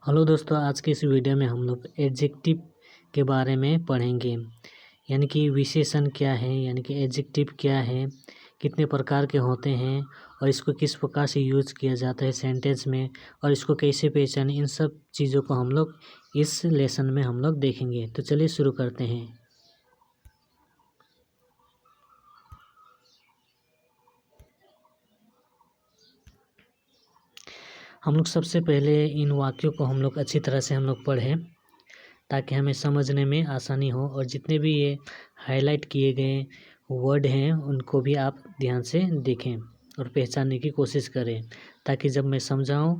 Hello दोस्तों, आज के इस वीडियो में हम लोग एडजेक्टिव के बारे में पढ़ेंगे। यानी कि विशेषण क्या है, यानी कि एडजेक्टिव क्या है, कितने प्रकार के होते हैं और इसको किस प्रकार से यूज किया जाता है सेंटेंस में, और इसको कैसे पहचानें, इन सब चीज़ों को हम लोग इस लेसन में हम लोग देखेंगे। तो चलिए शुरू करते हैं। हम लोग सबसे पहले इन वाक्यों को हम लोग अच्छी तरह से हम लोग पढ़ें ताकि हमें समझने में आसानी हो, और जितने भी ये हाईलाइट किए गए वर्ड हैं उनको भी आप ध्यान से देखें और पहचानने की कोशिश करें, ताकि जब मैं समझाऊं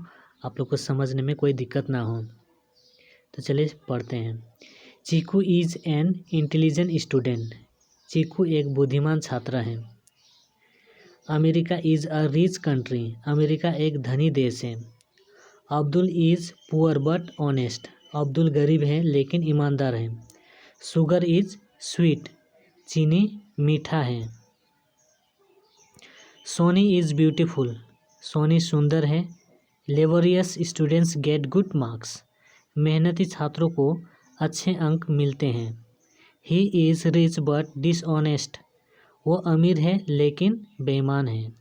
आप लोग को समझने में कोई दिक्कत ना हो। तो चलिए पढ़ते हैं। Cheeku is an intelligent student. Cheeku एक बुद्धिमान छात्र है। America is a rich country. America एक धनी देश है। Abdul is poor but honest. Abdul गरीब है लेकिन ईमानदार है। Sugar is sweet. चीनी मीठा है। Soni is beautiful. सोनी सुंदर है। Laborious students get good marks. मेहनती छात्रों को अच्छे अंक मिलते हैं। He is rich but dishonest. वो अमीर है लेकिन बेईमान है।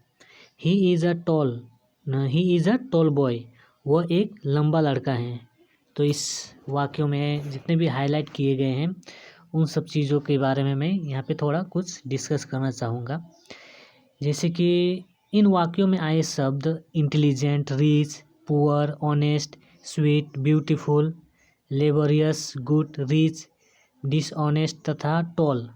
He is a tall boy. वो एक लंबा लड़का है। तो इस वाक्यों में जितने भी हाईलाइट किए गए हैं उन सब चीज़ों के बारे में मैं यहाँ पे थोड़ा कुछ डिस्कस करना चाहूँगा। जैसे कि इन वाक्यों में आए शब्द intelligent, rich, poor, honest, sweet, beautiful, laborious, good, rich, dishonest तथा टॉल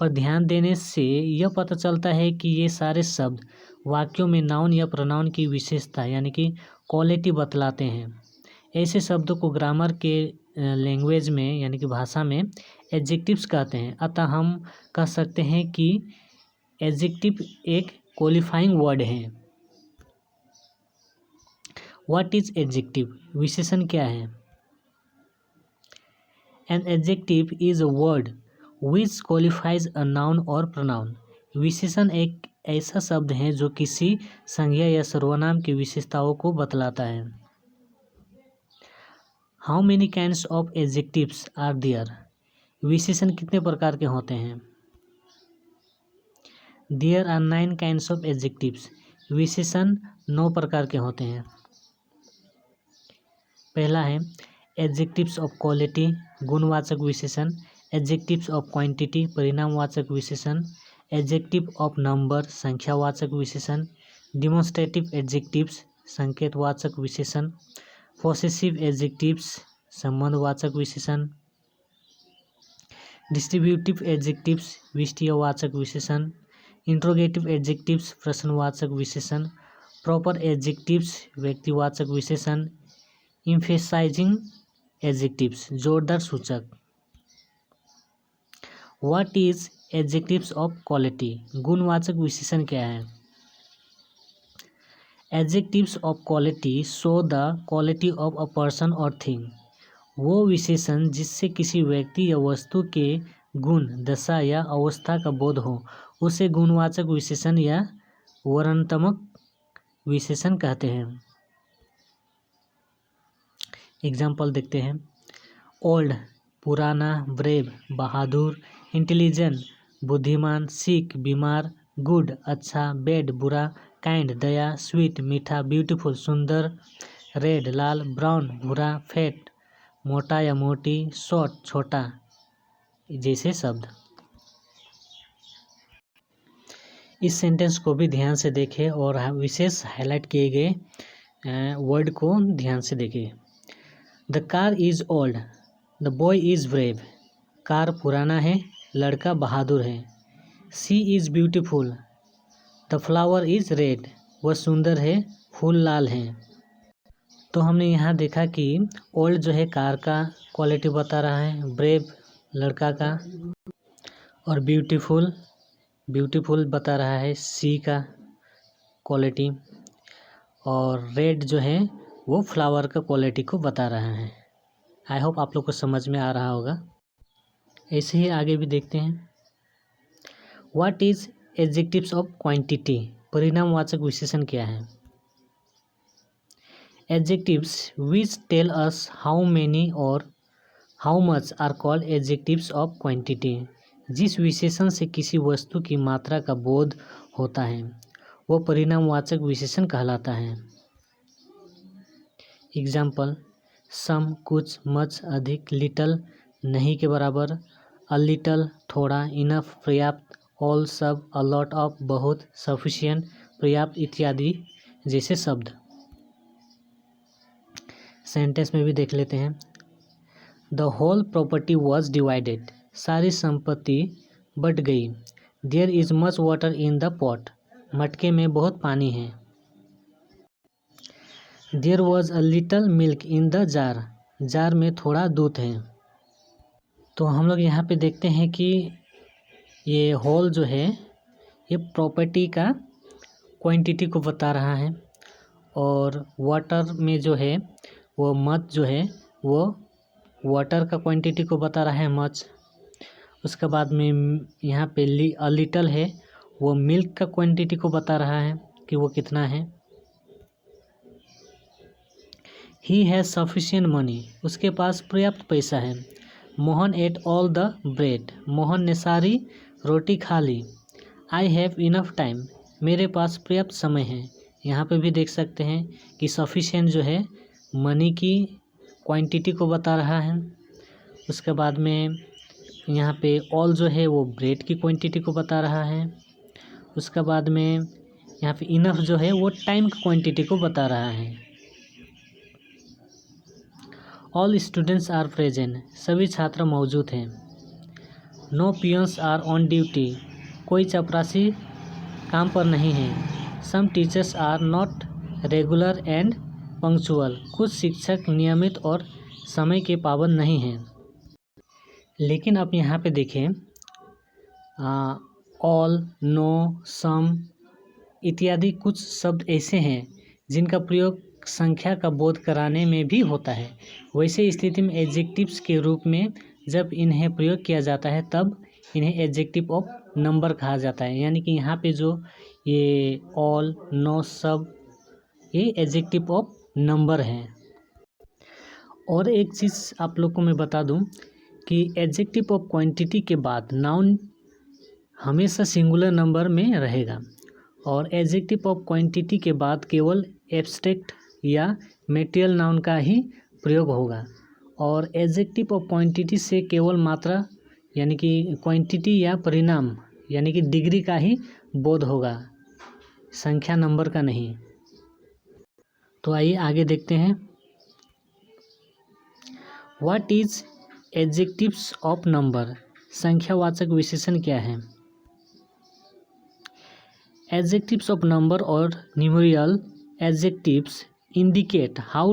पर ध्यान देने से यह पता चलता है कि ये सारे शब्द वाक्यों में नाउन या प्रोनाउन की विशेषता यानी कि क्वालिटी बतलाते हैं। ऐसे शब्दों को ग्रामर के लैंग्वेज में यानी कि भाषा में एडजेक्टिव्स कहते हैं। अतः हम कह सकते हैं कि एडजेक्टिव एक क्वालिफाइंग वर्ड है। What is adjective? विशेषण क्या है? An adjective is a word which qualifies a noun और प्रोनाउन। विशेषण एक ऐसा शब्द है जो किसी संज्ञा या सर्वनाम की विशेषताओं को बतलाता है। How many kinds of adjectives are there? विशेषण कितने प्रकार के होते हैं? There are 9 kinds of adjectives. विशेषण 9 प्रकार के होते हैं। पहला है एडजेक्टिव्स ऑफ क्वालिटी, गुणवाचक विशेषण। एडजेक्टिव्स ऑफ क्वांटिटी, परिणामवाचक विशेषण। एडजेक्टिव ऑफ नंबर, संख्यावाचक विशेषण। डिमॉन्स्ट्रेटिव एडजेक्टिव्स, संकेतवाचक विशेषण। पॉसेसिव एडजेक्टिव्स, संबंधवाचक विशेषण। डिस्ट्रीब्यूटिव एडजेक्टिव्स, विषयवाचक विशेषण। इंट्रोगेटिव एडजेक्टिव्स, प्रश्नवाचक विशेषण। प्रॉपर एडजेक्टिव्स, व्यक्तिवाचक विशेषण। इम्फेसाइजिंग एडजेक्टिव्स, जोरदार सूचक। What is adjectives of quality? गुणवाचक विशेषण क्या है? Adjectives of quality show the quality of a person और थिंग। वो विशेषण जिससे किसी व्यक्ति या वस्तु के गुण, दशा या अवस्था का बोध हो उसे गुणवाचक विशेषण या वर्णनात्मक विशेषण कहते हैं। एग्जाम्पल देखते हैं। ओल्ड पुराना, ब्रेव बहादुर, इंटेलिजेंट बुद्धिमान, सिक बीमार, गुड अच्छा, बैड बुरा, काइंड दया, स्वीट मीठा, ब्यूटीफुल सुंदर, रेड लाल, ब्राउन भूरा, फैट मोटा या मोटी, शॉर्ट छोटा जैसे शब्द। इस सेंटेंस को भी ध्यान से देखें और विशेष हाईलाइट किए गए वर्ड को ध्यान से देखें। The car is old, the boy is brave. Car पुराना है, लड़का बहादुर है। She is beautiful, the flower is red. वह सुंदर है, फूल लाल हैं। तो हमने यहाँ देखा कि ओल्ड जो है कार का क्वालिटी बता रहा है, ब्रेव लड़का का, और ब्यूटीफुल बता रहा है सी का क्वालिटी, और रेड जो है वो फ्लावर का क्वालिटी को बता रहा है। आई होप आप लोग को समझ में आ रहा होगा। ऐसे ही आगे भी देखते हैं। What is adjectives of quantity? परिणामवाचक विशेषण क्या है? Adjectives which tell us how many और how much are called adjectives of quantity. जिस विशेषण से किसी वस्तु की मात्रा का बोध होता है वो परिणामवाचक विशेषण कहलाता है। एग्जाम्पल, सम कुछ, मच अधिक, लिटल नहीं के बराबर, अ लिटल थोड़ा, इनफ पर्याप्त, ऑल सब, अ लॉट ऑफ बहुत, सफिशिएंट पर्याप्त इत्यादि जैसे शब्द। सेंटेंस में भी देख लेते हैं। The whole property was divided, सारी संपत्ति बट गई। There is much water in the pot, मटके में बहुत पानी है। There was a little milk in the jar, jar में थोड़ा दूध है। तो हम लोग यहाँ पे देखते हैं कि ये होल जो है ये प्रॉपर्टी का क्वांटिटी को बता रहा है, और वाटर में जो है वो मच जो है वो वाटर का क्वांटिटी को बता रहा है, मच। उसके बाद में यहाँ पे अ लिटल है, वो मिल्क का क्वांटिटी को बता रहा है कि वो कितना है। ही हैज़ सफिशिएंट मनी, उसके पास पर्याप्त पैसा है। Mohan at all the bread, Mohan ने सारी रोटी खा ली। आई हैव इनफ टाइम, मेरे पास पर्याप्त समय है। यहाँ पे भी देख सकते हैं कि सफिशिएंट जो है मनी की क्वांटिटी को बता रहा है। उसके बाद में यहाँ पे ऑल जो है वो ब्रेड की क्वांटिटी को बता रहा है। उसके बाद में यहाँ पे इनफ जो है वो टाइम की क्वांटिटी को बता रहा है। ऑल स्टूडेंट्स आर प्रेजेंट, सभी छात्र मौजूद हैं। No peons are on duty, कोई चपरासी काम पर नहीं है। Some teachers are not regular and punctual, कुछ शिक्षक नियमित और समय के पाबंद नहीं हैं। लेकिन आप यहाँ पे देखें, ऑल, नो, सम इत्यादि कुछ शब्द ऐसे हैं जिनका प्रयोग संख्या का बोध कराने में भी होता है। वैसे स्थिति में एडजेक्टिव्स के रूप में जब इन्हें प्रयोग किया जाता है तब इन्हें एडजेक्टिव ऑफ नंबर कहा जाता है। यानी कि यहाँ पे जो ये ऑल, नो, सब ये एडजेक्टिव ऑफ नंबर हैं। और एक चीज़ आप लोग को मैं बता दूं कि एडजेक्टिव ऑफ क्वांटिटी के बाद नाउन हमेशा सिंगुलर नंबर में रहेगा, और एडजेक्टिव ऑफ क्वांटिटी के बाद केवल एब्स्ट्रैक्ट या मेटेरियल नाउन का ही प्रयोग होगा। और एडजेक्टिव ऑफ क्वांटिटी से केवल मात्रा यानी कि क्वांटिटी या परिणाम यानी कि डिग्री का ही बोध होगा, संख्या नंबर का नहीं। तो आइए आगे देखते हैं। What is adjectives of number, संख्यावाचक विशेषण क्या है। एडजेक्टिव्स ऑफ नंबर और numerical adjectives indicate how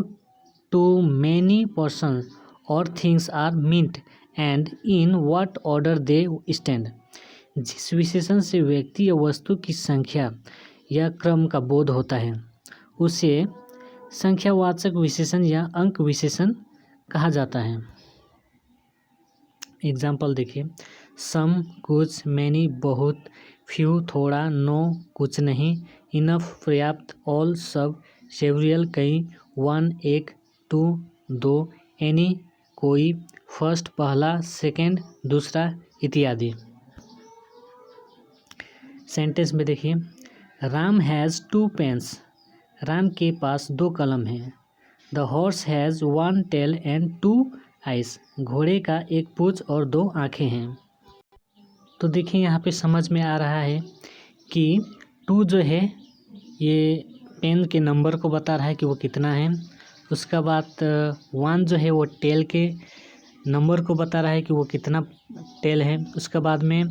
too many persons or things are meant and in what order they stand। जिस विशेषण से व्यक्ति या वस्तु की संख्या या क्रम का बोध होता है उसे संख्यावाचक विशेषण या अंक विशेषण कहा जाता है। एग्जाम्पल देखिए, सम कुछ, मैनी बहुत, फ्यू थोड़ा, नो कुछ नहीं, इनफ पर्याप्त, ऑल सब, सेवरियल कई, वन एक, टू दो, एनी कोई, फर्स्ट पहला, सेकंड दूसरा इत्यादि। सेंटेंस में देखिए, राम हैज़ 2 पेन्स, राम के पास 2 कलम हैं। The horse has 1 tail and 2 eyes, घोड़े का 1 पूंछ और 2 आँखें हैं। तो देखिए यहाँ पे समझ में आ रहा है कि 2 जो है ये पेन के नंबर को बता रहा है कि वो कितना है। उसका बाद 1 जो है वो टेल के नंबर को बता रहा है कि वो कितना टेल है। उसके बाद में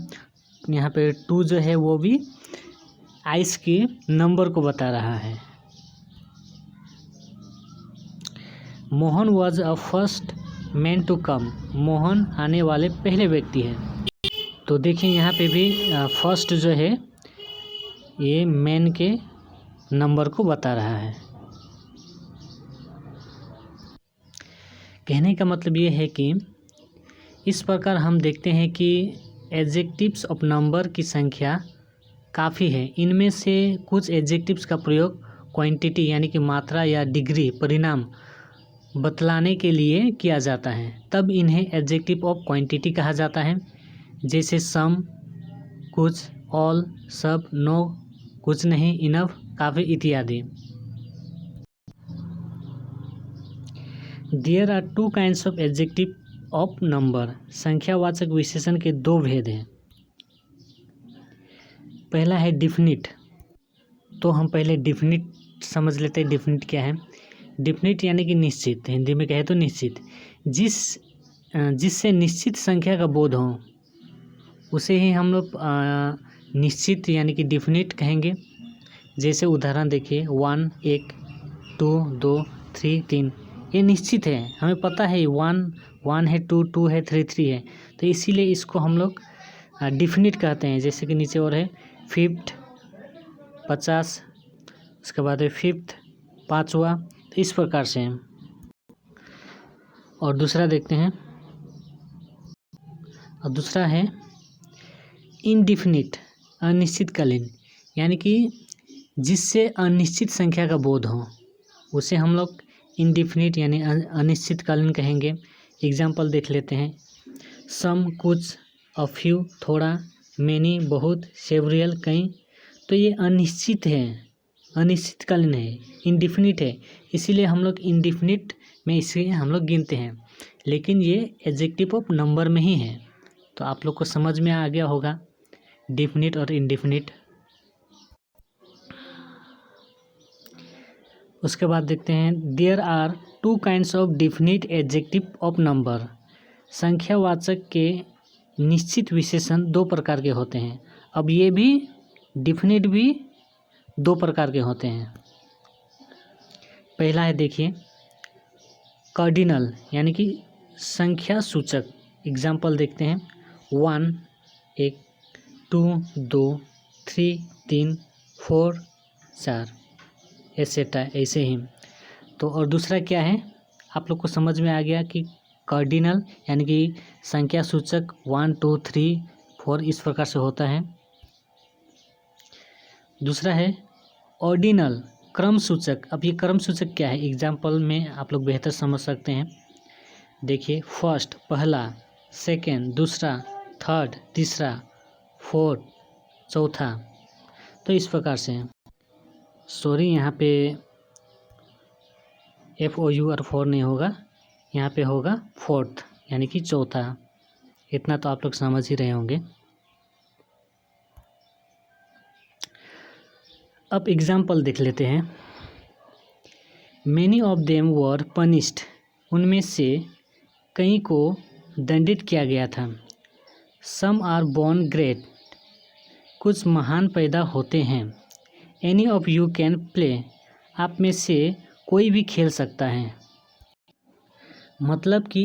यहाँ पे 2 जो है वो भी आइस के नंबर को बता रहा है। Mohan was a first man to come, Mohan आने वाले पहले व्यक्ति हैं। तो देखिए यहाँ पे भी फर्स्ट जो है ये मैन के नंबर को बता रहा है। कहने का मतलब ये है कि इस प्रकार हम देखते हैं कि एडजेक्टिव्स ऑफ नंबर की संख्या काफ़ी है। इनमें से कुछ एडजेक्टिव्स का प्रयोग क्वांटिटी यानी कि मात्रा या डिग्री परिणाम बतलाने के लिए किया जाता है, तब इन्हें एडजेक्टिव ऑफ क्वांटिटी कहा जाता है। जैसे सम, कुछ, ऑल, सब, नो, कुछ नहीं, इनफ, काफ़ी इत्यादि। There are two kinds of adjective of number. संख्यावाचक विशेषण के दो भेद हैं। पहला है डिफिनिट। तो हम पहले डिफिनिट समझ लेते हैं। डिफिनिट क्या है? डिफिनिट यानी कि निश्चित, हिंदी में कहे तो निश्चित, जिससे निश्चित संख्या का बोध हो उसे ही हम लोग निश्चित यानी कि डिफिनिट कहेंगे। जैसे उदाहरण देखिए, 1 1, 2 2, 3 3, ये निश्चित है, हमें पता है 1 1 है, 2 2 है, 3 3 है, तो इसीलिए इसको हम लोग डिफिनिट कहते हैं। जैसे कि नीचे और है 5th 50, उसके बाद है 5th 5वां, तो इस प्रकार से। और दूसरा देखते हैं, और दूसरा है इनडिफिनिट, अनिश्चितकालीन, यानी कि जिससे अनिश्चित संख्या का बोध हो उसे हम लोग इनडिफिनिट यानी अनिश्चितकालीन कहेंगे। एग्जाम्पल देख लेते हैं, सम कुछ, अ फ्यू थोड़ा, मैनी बहुत, सेवरियल कई, तो ये अनिश्चित है, अनिश्चितकालीन है, इनडिफिनिट है, इसीलिए हम लोग इनडिफिनिट में इसे हम लोग गिनते हैं, लेकिन ये एडजेक्टिव ऑफ नंबर में ही है। तो आप लोग को समझ में आ गया होगा डिफिनिट और इनडिफिनिट। उसके बाद देखते हैं, there are two kinds of definite adjective of number. संख्यावाचक के निश्चित विशेषण दो प्रकार के होते हैं। अब ये भी डिफिनिट भी दो प्रकार के होते हैं। पहला है देखिए कार्डिनल यानी कि संख्या सूचक। एग्जाम्पल देखते हैं, 1 1, 2 2, 3 3, 4 4, एसेट्रा, ऐसे ही। तो और दूसरा क्या है, आप लोग को समझ में आ गया कि कार्डिनल यानी कि संख्या सूचक 1 2 3 4 इस प्रकार से होता है। दूसरा है ऑर्डिनल, क्रम सूचक। अब ये क्रम सूचक क्या है, एग्जाम्पल में आप लोग बेहतर समझ सकते हैं। देखिए, फर्स्ट पहला, सेकेंड दूसरा, थर्ड तीसरा, फोर्थ चौथा, तो इस प्रकार से। सॉरी, यहाँ पे FOU और 4 नहीं होगा, यहाँ पे होगा फोर्थ यानी कि चौथा। इतना तो आप लोग समझ ही रहे होंगे। अब एग्जाम्पल देख लेते हैं। Many of them were punished, उनमें से कई को दंडित किया गया था। सम आर बोर्न ग्रेट, कुछ महान पैदा होते हैं। Any of you can play, आप में से कोई भी खेल सकता है। मतलब कि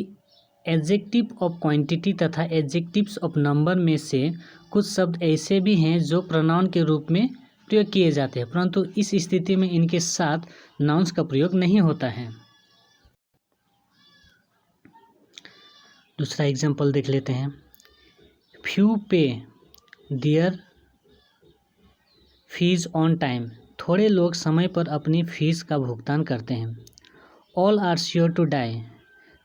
एडजेक्टिव ऑफ क्वांटिटी तथा एडजेक्टिव्स ऑफ नंबर में से कुछ शब्द ऐसे भी हैं जो प्रोनाउन के रूप में प्रयोग किए जाते हैं, परंतु इस स्थिति में इनके साथ नाउन्स का प्रयोग नहीं होता है। दूसरा एग्जाम्पल देख लेते हैं। फ्यू पे देयर फीस ऑन टाइम, थोड़े लोग समय पर अपनी फीस का भुगतान करते हैं। All are sure to die,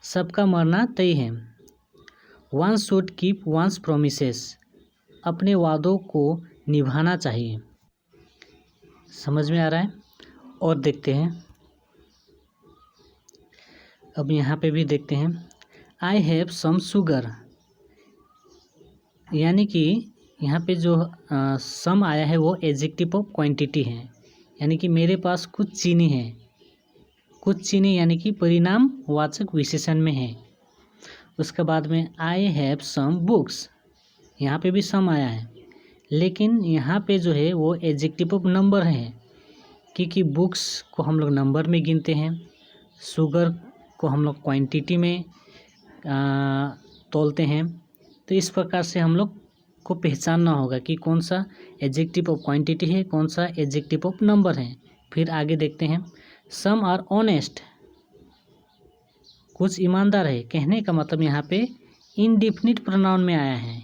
सबका मरना तय है। One should keep one's promises, अपने वादों को निभाना चाहिए। समझ में आ रहा है? और देखते हैं, अब यहाँ पे भी देखते हैं। आई हैव सम शुगर, यानी कि यहाँ पे जो सम आया है वो एडजेक्टिव ऑफ क्वांटिटी है, यानी कि मेरे पास कुछ चीनी है। कुछ चीनी यानी कि परिणाम वाचक विशेषण में है। उसके बाद में आई हैव सम बुक्स, यहाँ पे भी सम आया है, लेकिन यहाँ पे जो है वो एडजेक्टिव ऑफ नंबर है, क्योंकि बुक्स को हम लोग नंबर में गिनते हैं, शुगर को हम लोग क्वांटिटी में तोलते हैं। तो इस प्रकार से हम लोग को पहचानना होगा कि कौन सा एडजेक्टिव ऑफ क्वांटिटी है, कौन सा एडजेक्टिव ऑफ नंबर है। फिर आगे देखते हैं, सम आर ऑनेस्ट, कुछ ईमानदार है। कहने का मतलब यहाँ पे इनडिफिनिट प्रोनाउन में आया है।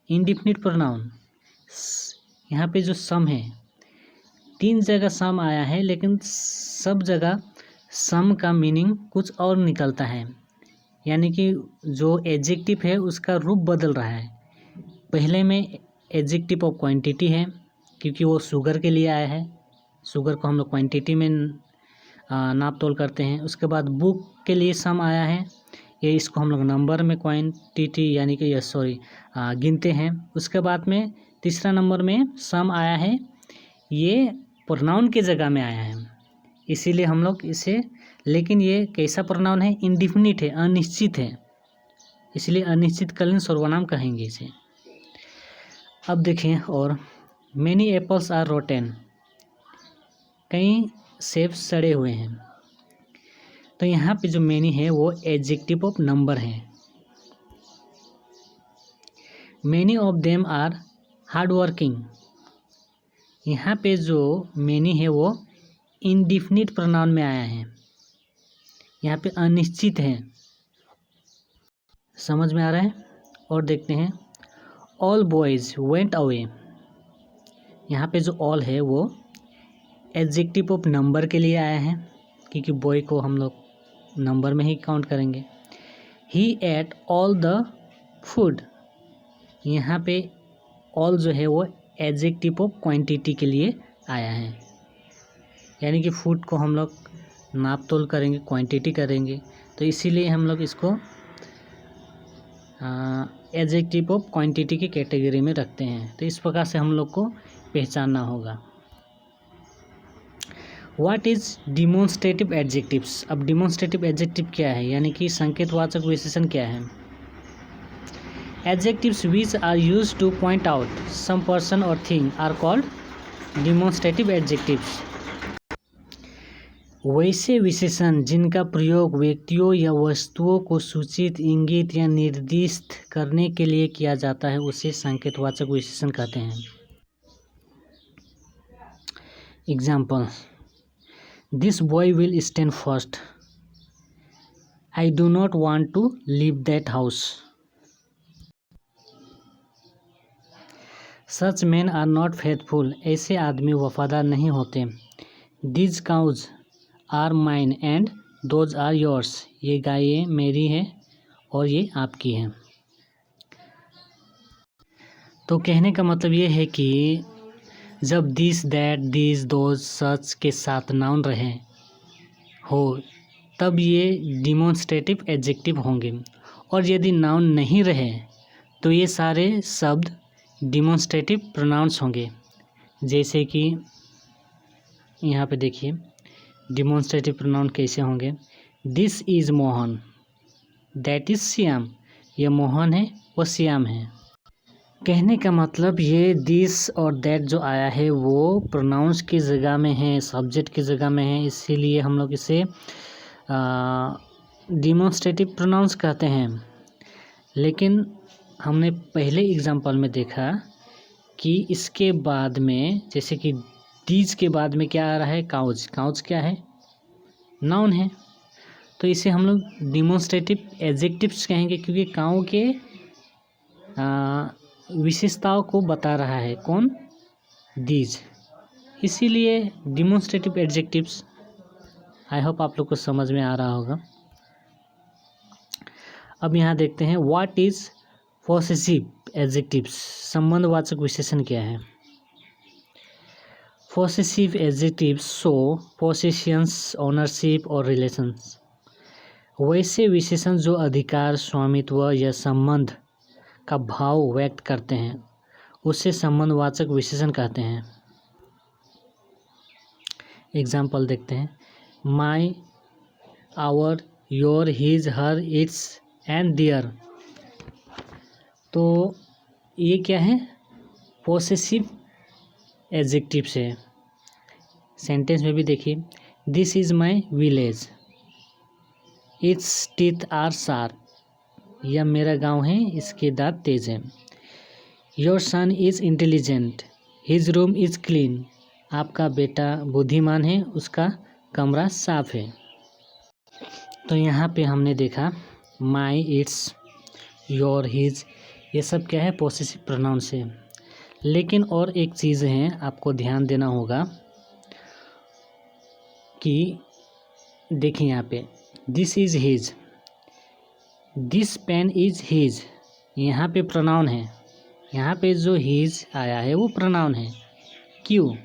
इनडिफिनिट प्रोनाउन यहाँ पे जो सम है, 3 जगह सम आया है, लेकिन सब जगह सम का मीनिंग कुछ और निकलता है, यानी कि जो एडजेक्टिव है उसका रूप बदल रहा है। पहले में एडजेक्टिव ऑफ क्वांटिटी है, क्योंकि वो शुगर के लिए आया है, शुगर को हम लोग क्वांटिटी में नाप तोल करते हैं। उसके बाद बुक के लिए सम आया है, ये इसको हम लोग नंबर में क्वांटिटी यानी कि गिनते हैं। उसके बाद में तीसरा नंबर में सम आया है, ये प्रोनाउन के जगह में आया है, इसीलिए हम लोग इसे, लेकिन ये कैसा प्रोनाउन है, इंडिफिनिट है, अनिश्चित है, इसलिए अनिश्चितकालीन सर्वनाम कहेंगे इसे। अब देखें, और मैनी एप्पल्स आर रोटेन, कई सेब सड़े हुए हैं। तो यहाँ पे जो मैनी है वो एडजेक्टिव ऑफ नंबर है। Many of them are hard working, यहाँ पे जो मैनी है वो इंडिफिनिट प्रोनाउन में आया है, यहाँ पे अनिश्चित है। समझ में आ रहा है? और देखते हैं, ऑल बॉयज़ वेंट अवे, यहाँ पे जो ऑल है वो एडजेक्टिव ऑफ नंबर के लिए आया है, क्योंकि बॉय को हम लोग नंबर में ही काउंट करेंगे। ही एट ऑल द फूड, यहाँ पे ऑल जो है वो एडजेक्टिव ऑफ क्वांटिटी के लिए आया है, यानी कि फूड को हम लोग नाप तोल करेंगे, क्वांटिटी करेंगे, तो इसीलिए हम लोग इसको एडजेक्टिव ऑफ क्वांटिटी की कैटेगरी में रखते हैं। तो इस प्रकार से हम लोग को पहचानना होगा। व्हाट इज़ डिमॉन्स्ट्रेटिव एडजेक्टिव्स, अब डिमॉन्स्ट्रेटिव एडजेक्टिव क्या है, यानी कि संकेतवाचक विशेषण क्या है। Adjectives which are used to point out some person और thing are called demonstrative adjectives. वैसे विशेषण जिनका प्रयोग व्यक्तियों या वस्तुओं को सूचित, इंगित या निर्दिष्ट करने के लिए किया जाता है उसे संकेतवाचक विशेषण कहते हैं। Example, this boy will stand first, I do not want to leave that house, such man are not faithful, ऐसे आदमी वफादार नहीं होते, these cows are mine and those are yours, ये गायें मेरी है और ये आपकी हैं। तो कहने का मतलब ये है कि जब दिस, दैट, दिस, दोज, सच के साथ नाउन रहे हो तब ये डिमॉन्स्ट्रेटिव एडजेक्टिव होंगे, और यदि नाउन नहीं रहे तो ये सारे शब्द डिमॉन्स्ट्रेटिव प्रोनाउंस होंगे। जैसे कि यहाँ पे देखिए डिमॉन्स्ट्रेटिव प्रोनाउन कैसे होंगे। This is Mohan, that is Shyam, यह मोहन है वो श्याम है। कहने का मतलब ये दिस और दैट जो आया है वो प्रोनाउंस की जगह में है, सब्जेक्ट की जगह में है, इसीलिए हम लोग इसे डिमॉन्स्ट्रेटिव प्रोनाउंस कहते हैं। लेकिन हमने पहले एग्जांपल में देखा कि इसके बाद में, जैसे कि दीज के बाद में क्या आ रहा है, काउज, काउज क्या है, नाउन है, तो इसे हम लोग डिमॉन्स्ट्रेटिव एडजेक्टिव्स कहेंगे, क्योंकि काउ के विशेषताओं को बता रहा है कौन, दीज, इसीलिए डिमॉन्स्ट्रेटिव एडजेक्टिव्स। आई होप आप लोग को समझ में आ रहा होगा। अब यहाँ देखते हैं, व्हाट इज़ पॉसेसिव एडजेक्टिव्स, संबंधवाचक विशेषण क्या है। पॉसेसिव एडजेक्टिव्स शो पोसेशंस, ओनरशिप और रिलेशंस, वैसे विशेषण जो अधिकार, स्वामित्व या संबंध का भाव व्यक्त करते हैं उसे संबंधवाचक विशेषण कहते हैं। एग्जाम्पल देखते हैं, my, our, your, his, her, its and their, तो ये क्या है, पॉसेसिव एडजेक्टिव्स है। सेंटेंस में भी देखिए, this is my village, its teeth are sharp, यह मेरा गांव है, इसके दांत तेज हैं। Your son is intelligent, his room is clean, आपका बेटा बुद्धिमान है, उसका कमरा साफ है। तो यहाँ पे हमने देखा माई, इट्स, योर, हिज, ये सब क्या है, पॉसेसिव प्रोनाउंस है। लेकिन और एक चीज़ है आपको ध्यान देना होगा कि देखिए यहाँ पे this is his, this pen is his, यहाँ पे प्रोनाउन है, यहाँ पे जो हीज आया है वो प्रोनाउन है। क्यों?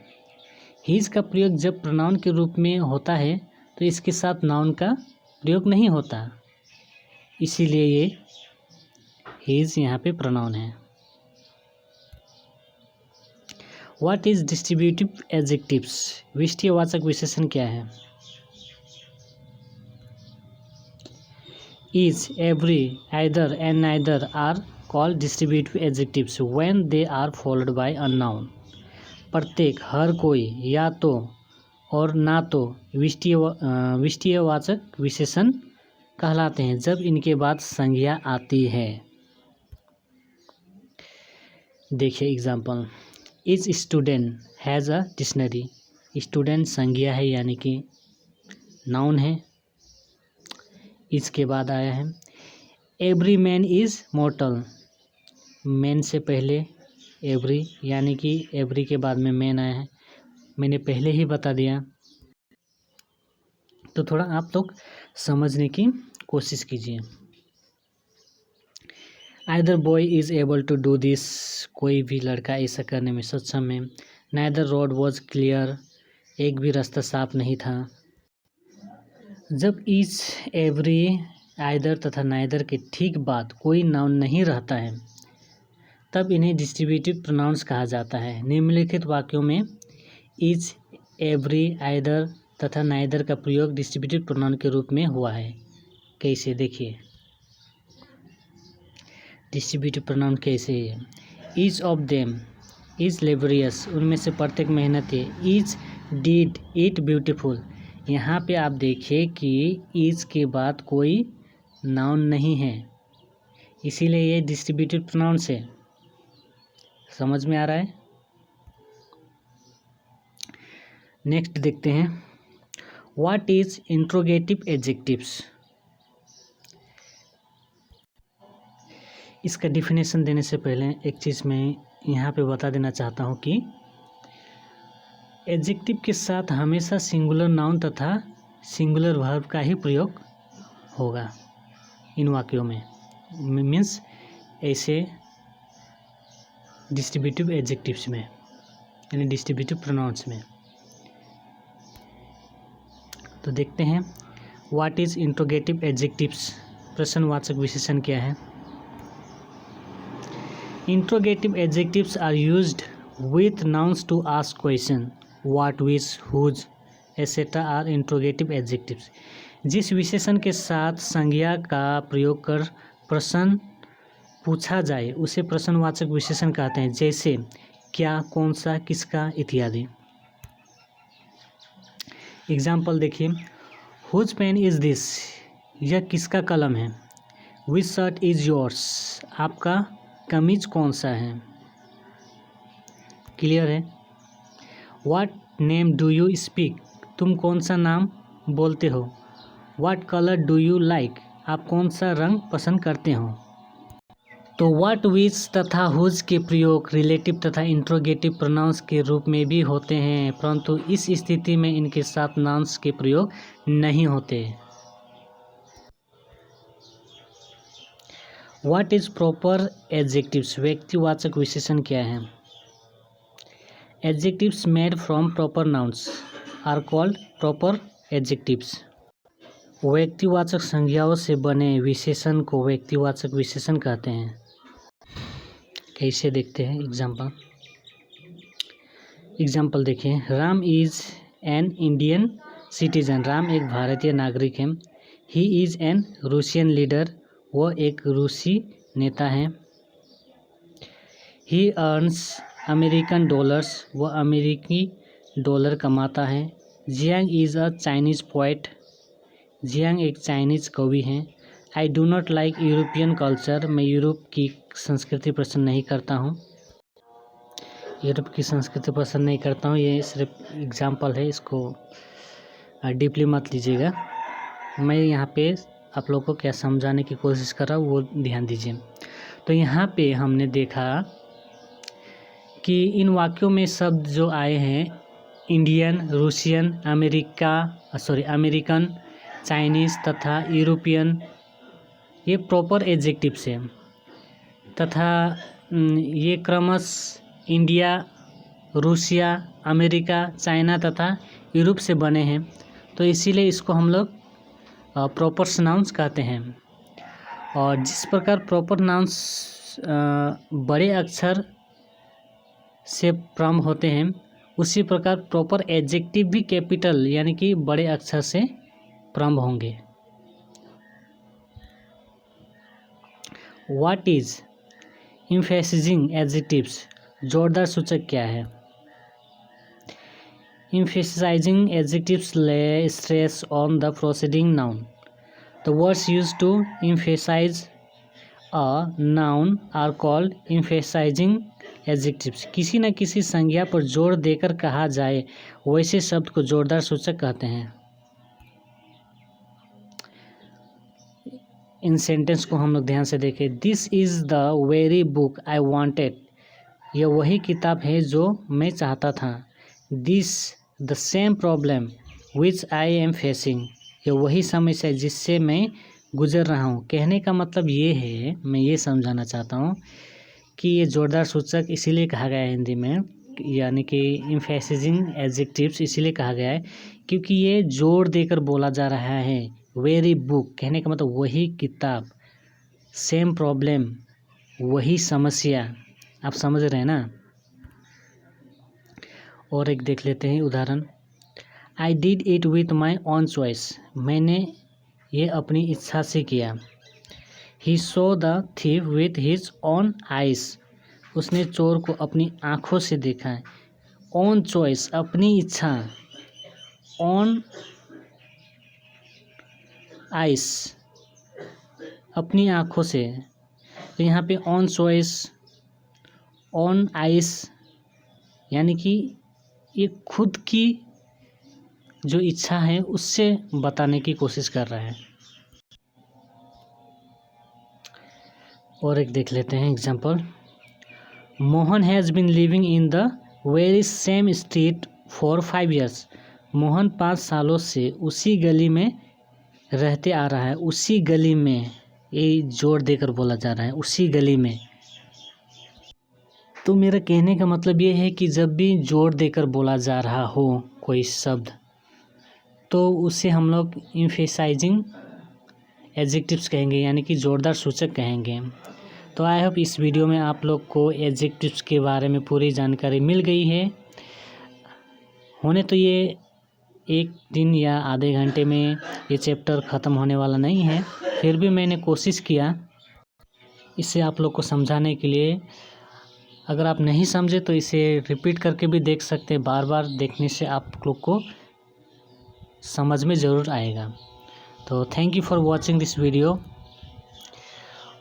हीज का प्रयोग जब प्रोनाउन के रूप में होता है तो इसके साथ नाउन का प्रयोग नहीं होता, इसीलिए ये हीज यहाँ पे प्रोनाउन है। What is distributive adjectives? विशिष्टवाचक विशेषण क्या है? Each, every, either and neither are called distributive adjectives when they are followed by a noun. प्रत्येक, हर कोई, या तो और ना तो विशिष्टवाचक विशेषण कहलाते हैं जब इनके बाद संज्ञा आती है। देखिए example, is student has a dictionary. Student संज्ञा है यानी कि नाउन है, इसके बाद आया है। एवरी मैन इज़ मॉर्टल, मैन से पहले एवरी यानी कि एवरी के बाद में मैन आया है, मैंने पहले ही बता दिया, तो थोड़ा आप लोग समझने की कोशिश कीजिए। Either boy is able to do this, कोई भी लड़का ऐसा करने में सक्षम है। नाइदर रोड वॉज क्लियर, एक भी रास्ता साफ नहीं था। जब इज, एवरी, आइदर तथा नाइदर के ठीक बाद कोई नाउन नहीं रहता है तब इन्हें डिस्ट्रीब्यूटिव प्रोनाउंस कहा जाता है। निम्नलिखित वाक्यों में इज, एवरी, आइदर तथा नाइदर का प्रयोग डिस्ट्रीब्यूटिव प्रोनाउन के रूप में हुआ है। कैसे? देखिए डिस्ट्रीब्यूटिव प्रोनाउन कैसे है। Each of them is laborious, उनमें से प्रत्येक मेहनती है। ईच डिड इट ब्यूटीफुल, यहाँ पे आप देखिए कि ईच के बाद कोई नाउन नहीं है, इसीलिए ये डिस्ट्रीब्यूटिव प्रोनाउंस है। समझ में आ रहा है? नेक्स्ट देखते हैं, व्हाट इज इंट्रोगेटिव एडजेक्टिव्स? इसका डिफिनेशन देने से पहले एक चीज़ मैं यहाँ पे बता देना चाहता हूँ कि एडजेक्टिव के साथ हमेशा सिंगुलर नाउन तथा सिंगुलर वर्ब का ही प्रयोग होगा इन वाक्यों में, मीन्स ऐसे डिस्ट्रीब्यूटिव एडजेक्टिव्स में यानी डिस्ट्रीब्यूटिव प्रोनाउंस में। तो देखते हैं व्हाट इज इंट्रोगेटिव एडजेक्टिव्स, प्रश्नवाचक विशेषण क्या है। Interrogative adjectives are used with nouns to ask question. What, which, whose, etc. are interrogative adjectives. जिस विशेषण के साथ संज्ञा का प्रयोग कर प्रश्न पूछा जाए उसे प्रश्नवाचक विशेषण कहते हैं, जैसे क्या, कौन सा, किसका इत्यादि। एग्जाम्पल देखिए, हुज पेन इज दिस, यह किसका कलम है। विच शर्ट इज योर्स, आपका कमीज कौन सा है। क्लियर है? What name do you speak, तुम कौन सा नाम बोलते हो। What colour do you like, आप कौन सा रंग पसंद करते हो। तो व्हाट, विच तथा हुज के प्रयोग रिलेटिव तथा इंट्रोगेटिव प्रोनाउंस के रूप में भी होते हैं, परंतु इस स्थिति में इनके साथ नाउंस के प्रयोग नहीं होते। व्हाट इज प्रॉपर एडजेक्टिव्स, व्यक्तिवाचक विशेषण क्या है। Adjectives made from proper nouns are called proper adjectives. व्यक्तिवाचक संज्ञाओं से बने विशेषण को व्यक्तिवाचक विशेषण कहते हैं। कैसे देखते हैं एग्जाम्पल देखिए, Ram is an Indian citizen, Ram एक भारतीय नागरिक है। He is an Russian leader, वह एक रूसी नेता है। ही अर्न्स अमेरिकन डॉलर्स, वह अमेरिकी डॉलर कमाता है। Jiang is a Chinese poet, Jiang एक चाइनीज़ कवि हैं। आई do not like European culture, मैं यूरोप की संस्कृति पसंद नहीं करता हूँ। यूरोप की संस्कृति पसंद नहीं करता हूँ, ये सिर्फ एग्जाम्पल है, इसको डीपली मत लीजिएगा। मैं यहाँ पे आप लोगों को क्या समझाने की कोशिश कर रहा हूँ वो ध्यान दीजिए। तो यहाँ पे हमने देखा कि इन वाक्यों में शब्द जो आए हैं इंडियन, रूसियन, अमेरिकन, चाइनीज़ तथा यूरोपियन ये प्रॉपर एडजेक्टिव्स हैं तथा ये क्रमशः इंडिया, रूसिया, अमेरिका, चाइना तथा यूरोप से बने हैं, तो इसीलिए इसको हम लोग प्रॉपर नाउन्स कहते हैं। और जिस प्रकार प्रॉपर नाउन्स बड़े अक्षर से प्रारंभ होते हैं, उसी प्रकार प्रॉपर एडजेक्टिव भी कैपिटल यानी कि बड़े अक्षर से प्रारंभ होंगे। What is emphasizing adjectives? जोरदार सूचक क्या है? Emphasizing adjectives lay stress on the preceding noun. The words used to emphasize a noun are called emphasizing adjectives. किसी न किसी संज्ञा पर जोर देकर कहा जाए वैसे शब्द को जोरदार सूचक कहते हैं। इन सेंटेंस को हम लोग ध्यान से देखें। This is the very book I wanted. यह वही किताब है जो मैं चाहता था। This the same problem which I am facing. यह वही समस्या है जिससे मैं गुजर रहा हूँ। कहने का मतलब ये है, मैं ये समझाना चाहता हूँ कि ये जोरदार सूचक इसीलिए कहा गया है हिंदी में, यानी कि एम्फेसाइजिंग एडजेक्टिव्स इसीलिए कहा गया है क्योंकि ये जोर देकर बोला जा रहा है। वेरी बुक कहने का मतलब वही किताब, सेम प्रॉब्लम वही समस्या। आप समझ रहे हैं ना। और एक देख लेते हैं उदाहरण। I did it with my own choice. मैंने ये अपनी इच्छा से किया। He saw the thief with his own eyes. उसने चोर को अपनी आँखों से देखा है। ओन चॉइस अपनी इच्छा, ओन आइस अपनी आँखों से। तो यहाँ पे ऑन चॉइस, ऑन आइस यानी कि ये खुद की जो इच्छा है उससे बताने की कोशिश कर रहा है। और एक देख लेते हैं example. Mohan has been living in the very same street for 5 years। Mohan 5 सालों से उसी गली में रहते आ रहा है। उसी गली में, ये जोर देकर बोला जा रहा है, उसी गली में। तो मेरा कहने का मतलब ये है कि जब भी जोर देकर बोला जा रहा हो कोई शब्द, तो उसे हम लोग एम्फेसाइजिंग एडजेक्टिव्स कहेंगे, यानी कि जोरदार सूचक कहेंगे। तो आई होप इस वीडियो में आप लोग को एडजेक्टिव्स के बारे में पूरी जानकारी मिल गई है। होने तो ये 1 दिन या आधे घंटे में ये चैप्टर ख़त्म होने वाला नहीं है, फिर भी मैंने कोशिश किया इसे आप लोग को समझाने के लिए। अगर आप नहीं समझे तो इसे रिपीट करके भी देख सकते हैं। बार बार देखने से आप लोग को समझ में ज़रूर आएगा। तो thank you for watching this video.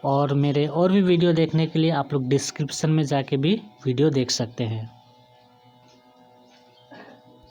और मेरे और भी वीडियो देखने के लिए आप लोग डिस्क्रिप्शन में जाके भी वीडियो देख सकते हैं।